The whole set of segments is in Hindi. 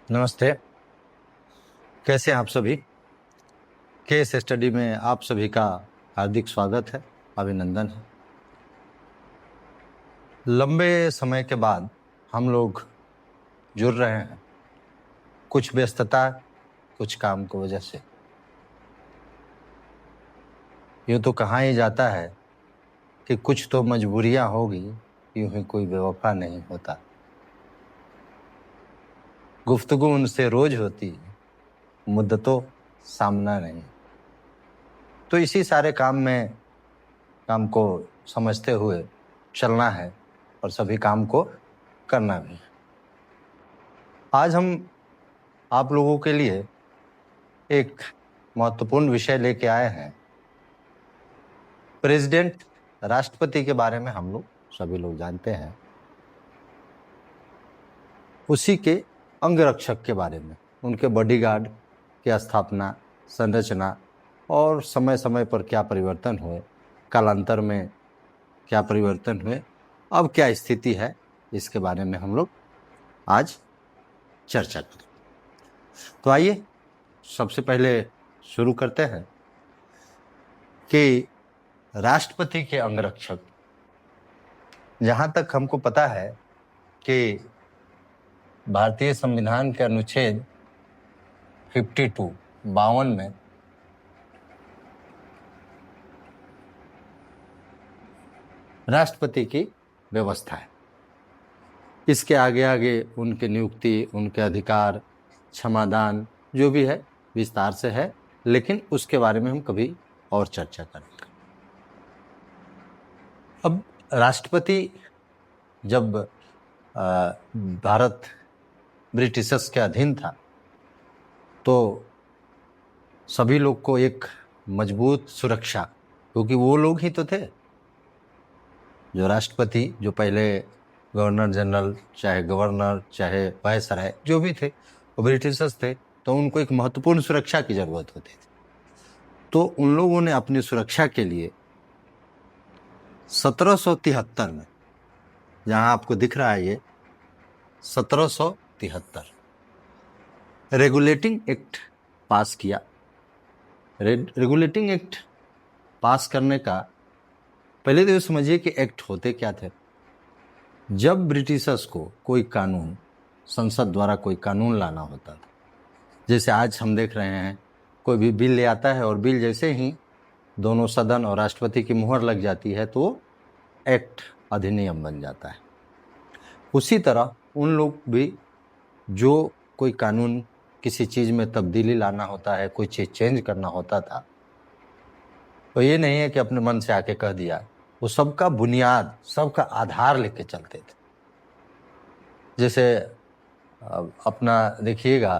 नमस्ते। कैसे हैं आप सभी? केस स्टडी में आप सभी का हार्दिक स्वागत है, अभिनंदन है। लंबे समय के बाद हम लोग जुड़ रहे हैं, कुछ व्यस्तता, कुछ काम की वजह से। यूं तो कहा ही जाता है कि कुछ तो मजबूरियां होगी, यूं ही कोई बेवफा नहीं होता। गुफ्तगू उनसे रोज होती है, मुद्दतों सामना नहीं। तो इसी सारे काम को समझते हुए चलना है और सभी काम को करना भी है। आज हम आप लोगों के लिए एक महत्वपूर्ण विषय लेके आए हैं। प्रेसिडेंट, राष्ट्रपति के बारे में हम लोग सभी लोग जानते हैं। उसी के अंगरक्षक के बारे में, उनके बॉडीगार्ड की स्थापना, संरचना और समय समय पर क्या परिवर्तन हुए, कालांतर में क्या परिवर्तन हुए, अब क्या स्थिति है, इसके बारे में हम लोग आज चर्चा करें। तो आइए सबसे पहले शुरू करते हैं कि राष्ट्रपति के अंगरक्षक, जहां तक हमको पता है कि भारतीय संविधान के अनुच्छेद 52 में राष्ट्रपति की व्यवस्था है। इसके आगे आगे उनकी नियुक्ति, उनके अधिकार, क्षमादान जो भी है विस्तार से है, लेकिन उसके बारे में हम कभी और चर्चा करेंगे। अब राष्ट्रपति, जब भारत ब्रिटिशर्स के अधीन था तो सभी लोग को एक मजबूत सुरक्षा, क्योंकि वो लोग ही तो थे जो राष्ट्रपति, जो पहले गवर्नर जनरल, चाहे गवर्नर, चाहे वायसराय जो भी थे, वो ब्रिटिशर्स थे, तो उनको एक महत्वपूर्ण सुरक्षा की जरूरत होती थी। तो उन लोगों ने अपनी सुरक्षा के लिए 1773 में, जहां आपको दिख रहा है ये 1773, रेगुलेटिंग एक्ट पास किया। रेगुलेटिंग एक्ट पास करने का पहले तो ये समझिए कि एक्ट होते क्या थे। जब ब्रिटिशर्स को कोई कानून, संसद द्वारा कोई कानून लाना होता था, जैसे आज हम देख रहे हैं, कोई भी बिल ले आता है और बिल जैसे ही दोनों सदन और राष्ट्रपति की मुहर लग जाती है तो एक्ट, अधिनियम बन जाता है। उसी तरह उन लोग भी जो कोई कानून, किसी चीज में तब्दीली लाना होता है, कोई चीज चेंज करना होता था, तो ये नहीं है कि अपने मन से आके कह दिया, वो सबका बुनियाद, सबका आधार लेके चलते थे। जैसे अपना देखिएगा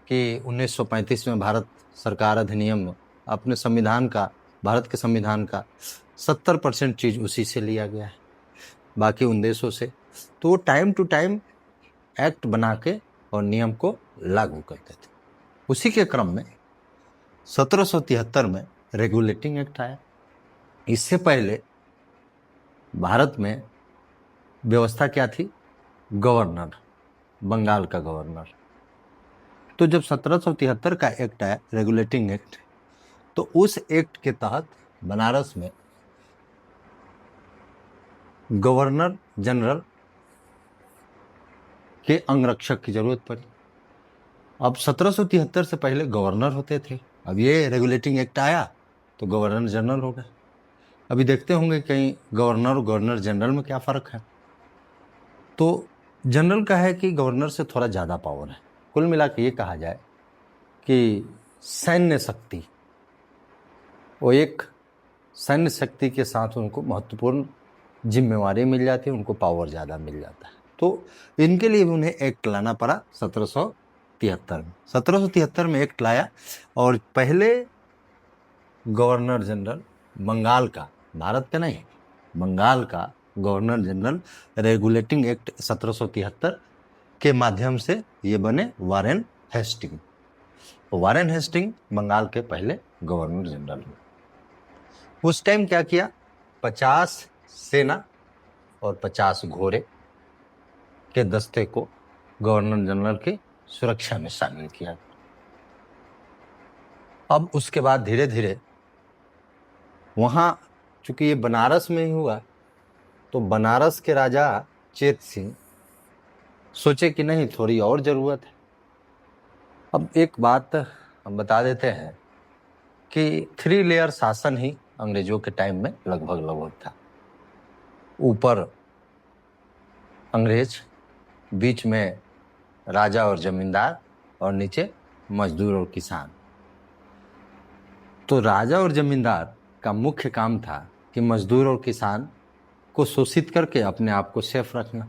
कि 1935 में भारत सरकार अधिनियम में अपने संविधान का, भारत के संविधान का 70% चीज उसी से लिया गया है, बाकी उन देशों से। तो वो टाइम टू टाइम एक्ट बना के और नियम को लागू करते थे। उसी के क्रम में 1773 में रेगुलेटिंग एक्ट आया। इससे पहले भारत में व्यवस्था क्या थी? गवर्नर, बंगाल का गवर्नर। तो जब 1773 का एक्ट आया, रेगुलेटिंग एक्ट, तो उस एक्ट के तहत बनारस में गवर्नर जनरल के अंगरक्षक की जरूरत पड़ी। अब 1773 से पहले गवर्नर होते थे, अब ये रेगुलेटिंग एक्ट आया तो गवर्नर जनरल हो गए। अभी देखते होंगे कहीं गवर्नर और गवर्नर जनरल में क्या फर्क है। तो जनरल का है कि गवर्नर से थोड़ा ज्यादा पावर है। कुल मिला के ये कहा जाए कि सैन्य शक्ति, वो एक सैन्य शक्ति के साथ उनको महत्वपूर्ण जिम्मेवारी मिल जाती है, उनको पावर ज्यादा मिल जाता है। तो इनके लिए भी उन्हें एक्ट लाना पड़ा 1773 में। 1773 में एक्ट लाया और पहले गवर्नर जनरल बंगाल का, भारत का नहीं, बंगाल का गवर्नर जनरल रेगुलेटिंग एक्ट 1773 के माध्यम से ये बने Warren Hasting. Warren Hasting Bengal के पहले गवर्नर जनरल हुए। उस टाइम क्या किया? 50 सेना और 50 घोड़े के दस्ते को गवर्नर जनरल के सुरक्षा में शामिल किया। अब उसके बाद धीरे धीरे वहां, चूंकि ये बनारस में ही हुआ, तो बनारस के राजा चेत सिंह सोचे कि नहीं, थोड़ी और जरूरत है। अब एक बात हम बता देते हैं कि 3 लेयर शासन ही अंग्रेजों के टाइम में लगभग था। ऊपर अंग्रेज, बीच में राजा और जमींदार, और नीचे मजदूर और किसान। तो राजा और जमींदार का मुख्य काम था कि मजदूर और किसान को शोषित करके अपने आप को सेफ रखना।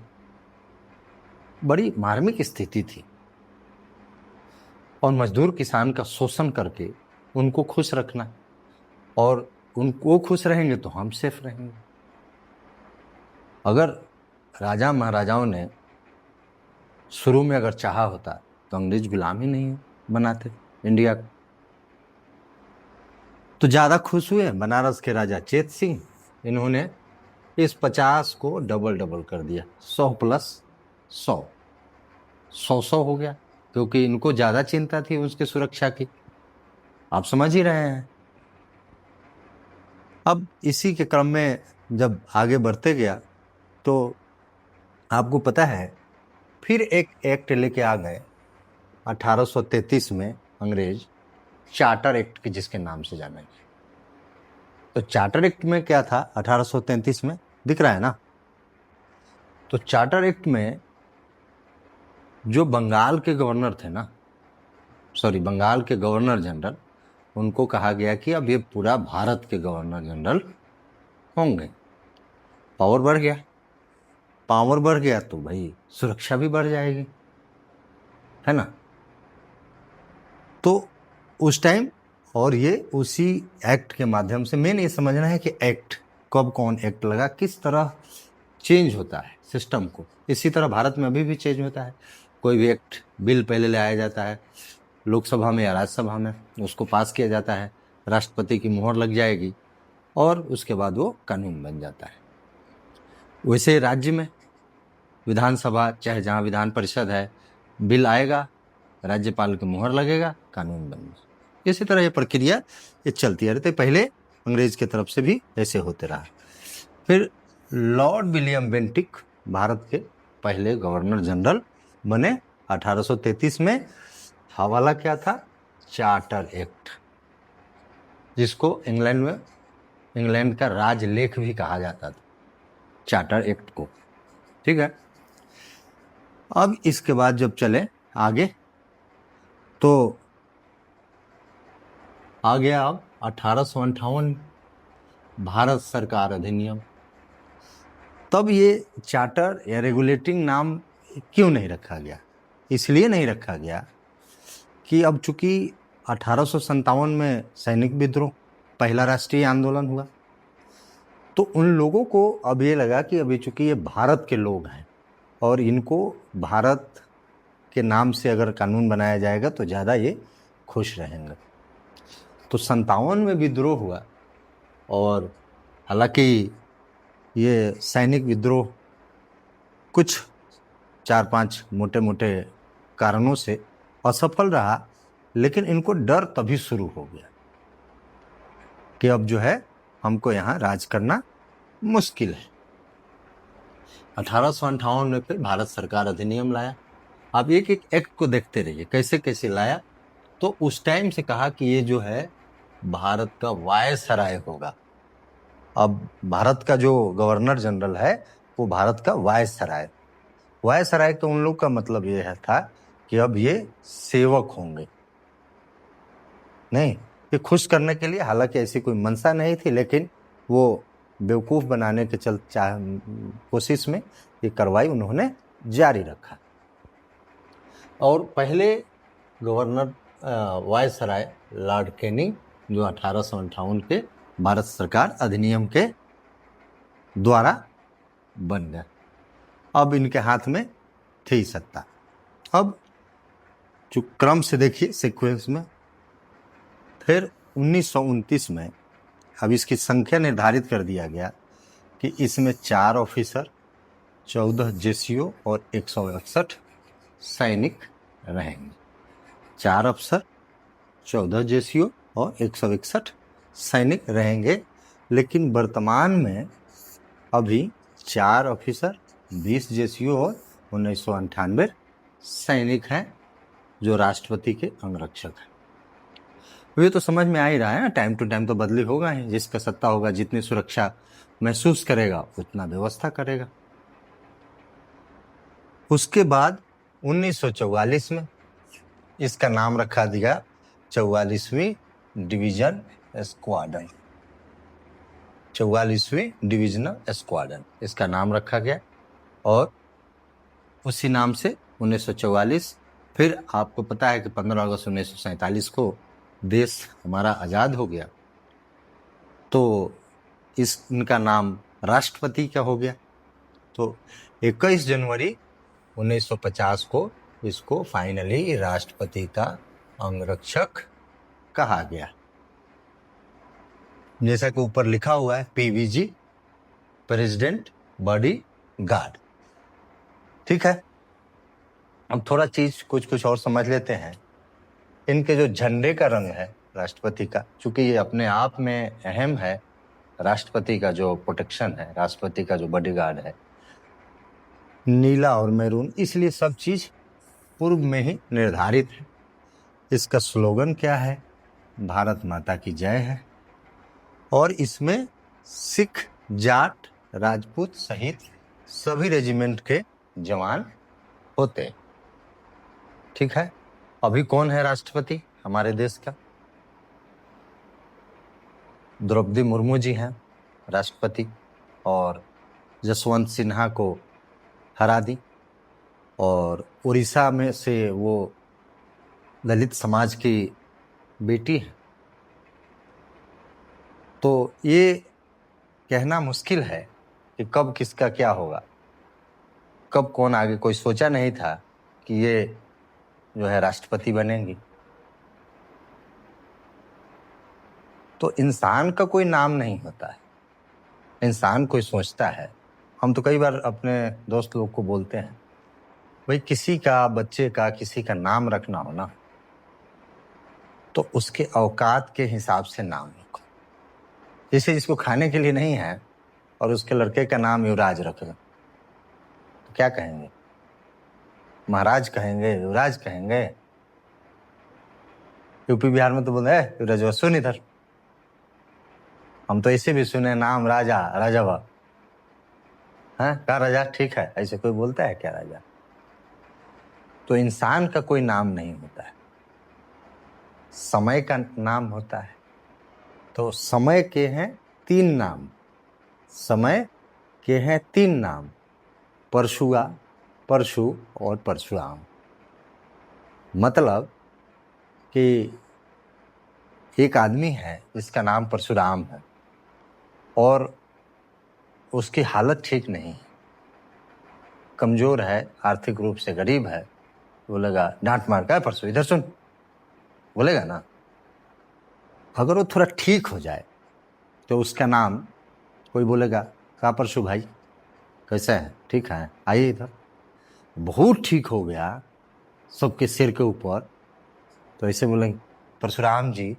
बड़ी मार्मिक स्थिति थी। और मजदूर किसान का शोषण करके उनको खुश रखना, और उनको खुश रहेंगे तो हम सेफ रहेंगे। अगर राजा महाराजाओं ने शुरू में अगर चाहा होता तो अंग्रेज गुलाम ही नहीं बनाते इंडिया को। तो ज्यादा खुश हुए बनारस के राजा चेत सिंह। इन्होंने इस 50 को डबल कर दिया, 100 + 100, 100 हो गया, क्योंकि इनको ज्यादा चिंता थी उसके सुरक्षा की। आप समझ ही रहे हैं। अब इसी के क्रम में जब आगे बढ़ते गया तो आपको पता है, फिर एक एक्ट लेके आ गए 1833 में अंग्रेज, चार्टर एक्ट के जिसके नाम से जाना गया। तो चार्टर एक्ट में क्या था 1833 में, दिख रहा है ना। तो चार्टर एक्ट में जो बंगाल के गवर्नर थे ना, बंगाल के गवर्नर जनरल, उनको कहा गया कि अब ये पूरा भारत के गवर्नर जनरल होंगे। पावर बढ़ गया तो भाई सुरक्षा भी बढ़ जाएगी, है ना। तो उस टाइम, और ये उसी एक्ट के माध्यम से, मेन ये समझना है कि एक्ट कब कौन एक्ट लगा, किस तरह चेंज होता है सिस्टम को। इसी तरह भारत में अभी भी चेंज होता है। कोई भी एक्ट, बिल पहले ले आया जाता है लोकसभा में या राज्यसभा में, उसको पास किया जाता है, राष्ट्रपति की मुहर लग जाएगी और उसके बाद वो कानून बन जाता है। वैसे राज्य में विधानसभा, चाहे जहाँ विधान परिषद है, बिल आएगा, राज्यपाल की मुहर लगेगा, कानून बन जाएगा। इसी तरह ये प्रक्रिया ये चलती रहती। पहले अंग्रेज की तरफ से भी ऐसे होते रहा। फिर लॉर्ड विलियम बेंटिक भारत के पहले गवर्नर जनरल बने 1833 में। हवाला क्या था, चार्टर एक्ट, जिसको इंग्लैंड का राजलेख भी कहा जाता था, चार्टर एक्ट को। ठीक है। अब इसके बाद जब चले आगे तो आ गया अब 1858 भारत सरकार अधिनियम। तब ये चार्टर या रेगुलेटिंग नाम क्यों नहीं रखा गया? इसलिए नहीं रखा गया कि अब चूंकि 1857 में सैनिक विद्रोह, पहला राष्ट्रीय आंदोलन हुआ, तो उन लोगों को अब ये लगा कि अभी चूंकि ये भारत के लोग हैं और इनको भारत के नाम से अगर कानून बनाया जाएगा तो ज़्यादा ये खुश रहेंगे। तो 57 में विद्रोह हुआ, और हालांकि ये सैनिक विद्रोह कुछ 4-5 मोटे मोटे कारणों से असफल रहा, लेकिन इनको डर तभी शुरू हो गया कि अब जो है हमको यहाँ राज करना मुश्किल है। 1858 में फिर भारत सरकार अधिनियम लाया। आप एक एक एक्ट को देखते रहिए कैसे कैसे लाया। तो उस टाइम से कहा कि ये जो है भारत का वायसराय होगा। अब भारत का जो गवर्नर जनरल है वो भारत का वायसराय तो उन लोग का मतलब ये है था कि अब ये सेवक होंगे, नहीं ये खुश करने के लिए। हालांकि ऐसी कोई मंशा नहीं थी, लेकिन वो बेवकूफ़ बनाने के कोशिश में ये कार्रवाई उन्होंने जारी रखा। और पहले गवर्नर वायसराय लॉर्ड कैनिंग, जो 1858 के भारत सरकार अधिनियम के द्वारा बन गए। अब इनके हाथ में थी सत्ता। अब जो क्रम से देखिए सीक्वेंस में, फिर 1929 में अब इसकी संख्या निर्धारित कर दिया गया कि इसमें 4 ऑफिसर, 14 जेसीओ और 161 सैनिक रहेंगे। 4 अफसर, 14 जेसीओ और 161 सैनिक रहेंगे। लेकिन वर्तमान में अभी 4 ऑफिसर, 20 जेसीओ और 1998 सैनिक हैं जो राष्ट्रपति के अंगरक्षक हैं। ये तो समझ में आ ही रहा है ना, टाइम टू टाइम तो बदली होगा ही। जिसका सत्ता होगा, जितनी सुरक्षा महसूस करेगा, उतना व्यवस्था करेगा। उसके बाद 1944 में इसका नाम रखा दिया 44वीं डिवीजन स्क्वाड्रन। 44वीं डिविजनल स्क्वाड्रन इसका नाम रखा गया और उसी नाम से 1944। फिर आपको पता है कि 15 अगस्त 1947 को देश हमारा आजाद हो गया, तो इनका नाम राष्ट्रपति का हो गया। तो 21 जनवरी 1950 को इसको फाइनली राष्ट्रपति का अंगरक्षक कहा गया। जैसा कि ऊपर लिखा हुआ है, पीवीजी, प्रेसिडेंट बॉडी गार्ड। ठीक है, अब थोड़ा चीज कुछ और समझ लेते हैं। इनके जो झंडे का रंग है राष्ट्रपति का, चूंकि ये अपने आप में अहम है, राष्ट्रपति का जो प्रोटेक्शन है, राष्ट्रपति का जो बॉडीगार्ड है, नीला और मैरून, इसलिए सब चीज पूर्व में ही निर्धारित है। इसका स्लोगन क्या है? भारत माता की जय है। और इसमें सिख, जाट, राजपूत सहित सभी रेजिमेंट के जवान होते। ठीक है, अभी कौन है राष्ट्रपति हमारे देश का? द्रौपदी मुर्मू जी हैं राष्ट्रपति, और जसवंत सिन्हा को हरा दी। और उड़ीसा में से वो दलित समाज की बेटी है। तो ये कहना मुश्किल है कि कब किसका क्या होगा, कब कौन आगे। कोई सोचा नहीं था कि ये जो है राष्ट्रपति बनेंगी। तो इंसान का कोई नाम नहीं होता है, इंसान कोई सोचता है। हम तो कई बार अपने दोस्त लोग को बोलते हैं, भाई किसी का, बच्चे का, किसी का नाम रखना हो ना, तो उसके औकात के हिसाब से नाम रखो। जैसे जिसको खाने के लिए नहीं है और उसके लड़के का नाम युवराज रख दो, तो क्या कहेंगे? महाराज कहेंगे, युवराज कहेंगे? यूपी बिहार में तो बोलते हैं युवराज सुन इधर। हम तो ऐसे भी सुने नाम राजा, राजावा है क्या? राजा ठीक है, ऐसे कोई बोलता है क्या राजा? तो इंसान का कोई नाम नहीं होता है, समय का नाम होता है। तो समय के हैं 3 नाम, समय के हैं 3 नाम, परशुआ, परशु और परशुराम। मतलब कि एक आदमी है जिसका नाम परशुराम है और उसकी हालत ठीक नहीं है, कमजोर है, आर्थिक रूप से गरीब है। बोलेगा डांट मार का परसों इधर सुन, बोलेगा ना। अगर वो थोड़ा ठीक हो जाए तो उसका नाम, कोई बोलेगा का परशु भाई कैसा है, ठीक है, आइए इधर। बहुत ठीक हो गया सबके सिर के ऊपर, तो ऐसे बोलेंगे परशुराम जी,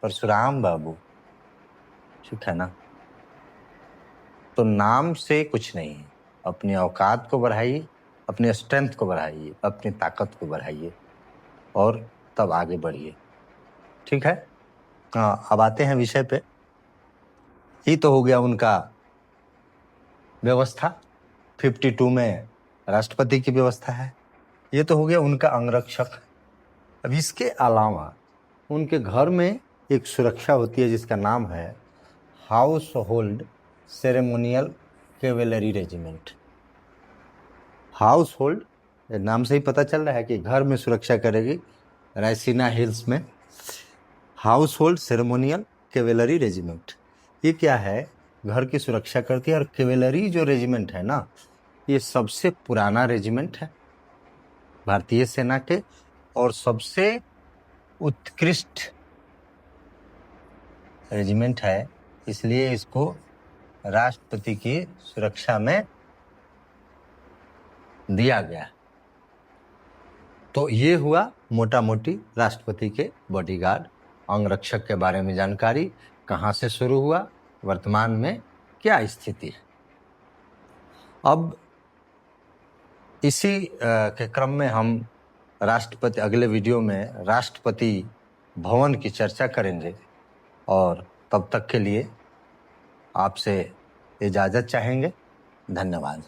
परशुराम बाबू, ठीक है ना। तो नाम से कुछ नहीं है, अपनी औकात को बढ़ाइए, अपनी स्ट्रेंथ को बढ़ाइए, अपनी ताकत को बढ़ाइए और तब आगे बढ़िए। ठीक है, अब आते हैं विषय पे। ये तो हो गया उनका व्यवस्था, 52 में राष्ट्रपति की व्यवस्था है। ये तो हो गया उनका अंगरक्षक। अब इसके अलावा उनके घर में एक सुरक्षा होती है जिसका नाम है house hold ceremonial cavalry regiment. House hold, नाम से ही पता चल रहा है कि घर में सुरक्षा करेगी, रायसीना हिल्स में house hold ceremonial cavalry regiment. ये क्या है? घर की सुरक्षा करती है। और कैवेलरी जो रेजिमेंट है ना, ये सबसे पुराना रेजिमेंट है भारतीय सेना के और सबसे उत्कृष्ट रेजिमेंट है, इसलिए इसको राष्ट्रपति की सुरक्षा में दिया गया। तो ये हुआ मोटा मोटी राष्ट्रपति के बॉडीगार्ड अंगरक्षक के बारे में जानकारी, कहाँ से शुरू हुआ, वर्तमान में क्या स्थिति है। अब इसी के क्रम में हम राष्ट्रपति अगले वीडियो में राष्ट्रपति भवन की चर्चा करेंगे, और तब तक के लिए आपसे इजाज़त चाहेंगे। धन्यवाद।